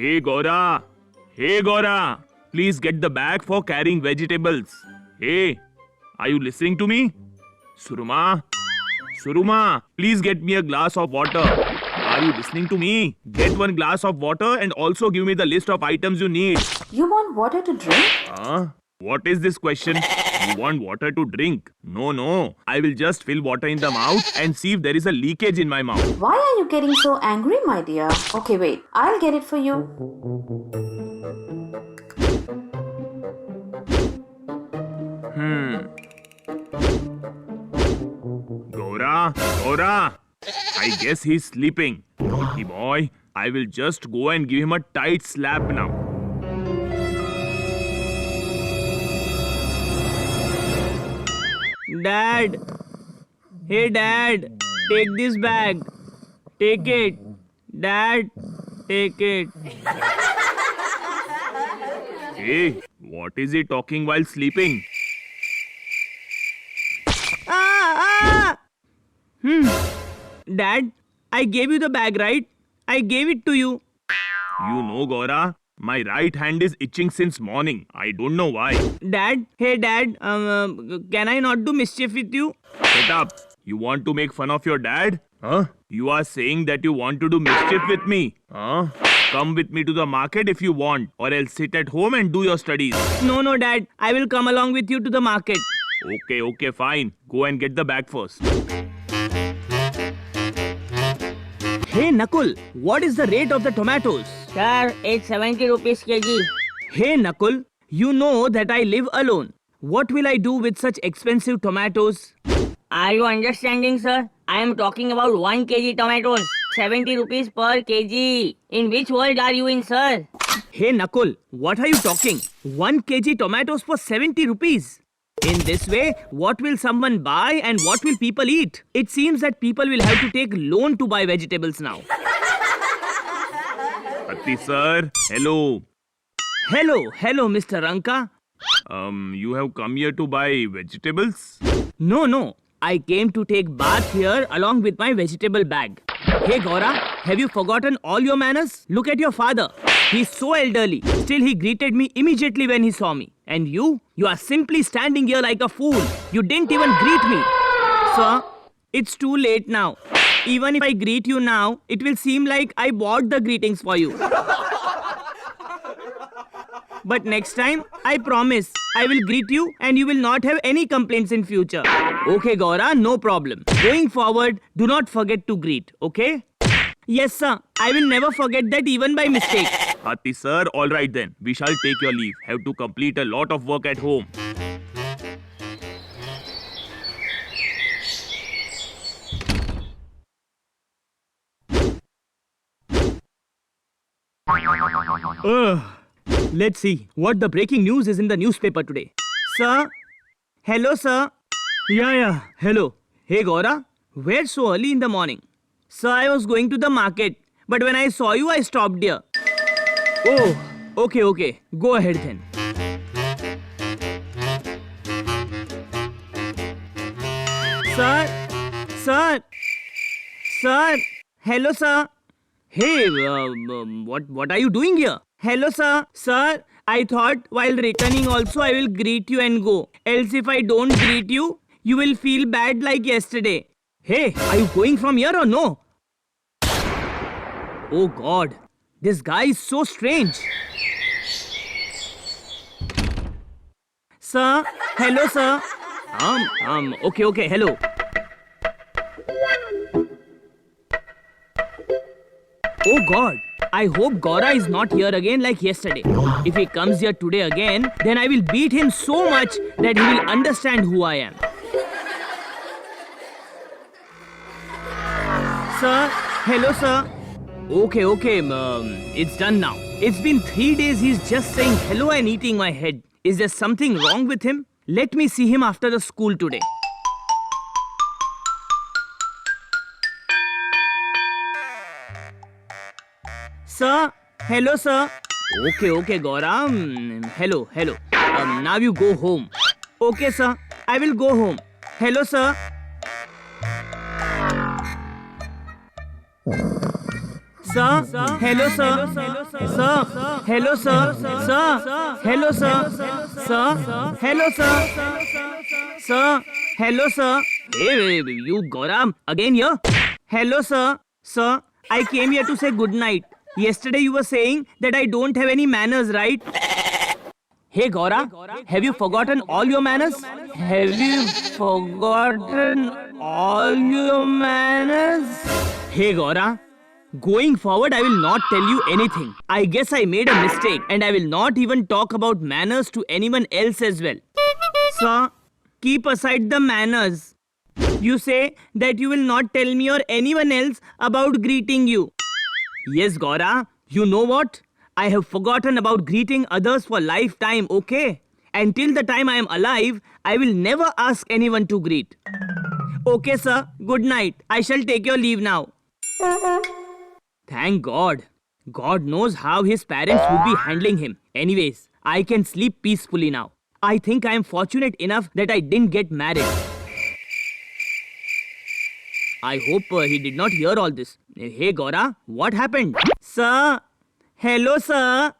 Hey Gora! Hey Gora! Please get the bag for carrying vegetables. Hey, are you listening to me? Suruma? Suruma, please get me a glass of water. Are you listening to me? Get one glass of water and also give me the list of items you need. You want water to drink? Huh? What is this question? You want water to drink? No. I will just fill water in the mouth and see if there is a leakage in my mouth. Why are you getting so angry, my dear? Okay, wait. I'll get it for you. Gora! I guess he's sleeping. Naughty boy, I will just go and give him a tight slap now. Dad! Hey Dad! Take this bag. Take it. Dad, take it. Hey, what is he talking while sleeping? Dad, I gave you the bag, right? I gave it to you. You know, Gora, my right hand is itching since morning. I don't know why. Dad, hey Dad, can I not do mischief with you? Shut up. You want to make fun of your dad? Huh? You are saying that you want to do mischief with me? Huh? Come with me to the market if you want, or else sit at home and do your studies. No, Dad, I will come along with you to the market. Okay, fine. Go and get the bag first. Hey Nakul, what is the rate of the tomatoes? Sir, it's 70 rupees kg. Hey Nakul, you know that I live alone. What will I do with such expensive tomatoes? Are you understanding, sir? I am talking about 1 kg tomatoes. 70 rupees per kg. In which world are you in, sir? Hey Nakul, what are you talking? 1 kg tomatoes for 70 rupees. In this way, what will someone buy and what will people eat? It seems that people will have to take loan to buy vegetables now. Atti sir, hello. Hello, Mr. Ranka. You have come here to buy vegetables? No. I came to take bath here along with my vegetable bag. Hey Gora, have you forgotten all your manners? Look at your father. He's so elderly. Still he greeted me immediately when he saw me. And you are simply standing here like a fool. You didn't even greet me. Sir, it's too late now. Even if I greet you now, it will seem like I bought the greetings for you. But next time, I promise, I will greet you and you will not have any complaints in future. Okay, Gora, no problem. Going forward, do not forget to greet, okay? Yes, sir. I will never forget that even by mistake. Atti sir, alright then. We shall take your leave. Have to complete a lot of work at home. Let's see what the breaking news is in the newspaper today. Sir? Hello, sir. Yeah. Hello. Hey, Gora. Where so early in the morning? Sir, I was going to the market. But when I saw you, I stopped here. Oh, okay. Go ahead then. Sir. Hello, sir. Hey, what are you doing here? Hello, sir. Sir, I thought while returning also I will greet you and go. Else if I don't greet you, you will feel bad like yesterday. Hey, are you going from here or no? Oh God, this guy is so strange. Sir, hello, sir. Okay, hello. Oh God, I hope Gora is not here again like yesterday. If he comes here today again, then I will beat him so much that he will understand who I am. Sir, hello, sir. Okay, it's done now. It's been 3 days he's just saying hello and eating my head. Is there something wrong with him? Let me see him after the school today. Sir, hello, sir. Okay, Gora. Hello. Now you go home. Okay, sir. I will go home. Hello, sir. Sir, hello sir. Sir, hello sir. Sir, hello sir. Sir, hello sir. Sir, hello sir. Hey, you Gora, again here? Hello sir. Sir, I came here to say good night. Yesterday you were saying that I don't have any manners, right? Hey Gora, have you forgotten all your manners? Have you forgotten all your manners? Hey Gora, going forward I will not tell you anything. I guess I made a mistake and I will not even talk about manners to anyone else as well. Sir, keep aside the manners. You say that you will not tell me or anyone else about greeting you. Yes, Gora, you know what? I have forgotten about greeting others for lifetime, okay? Until the time I am alive, I will never ask anyone to greet. Okay, sir. Good night. I shall take your leave now. Thank God. God knows how his parents would be handling him. Anyways, I can sleep peacefully now. I think I am fortunate enough that I didn't get married. I hope he did not hear all this. Hey, Gora, what happened? Sir. Hello, sir.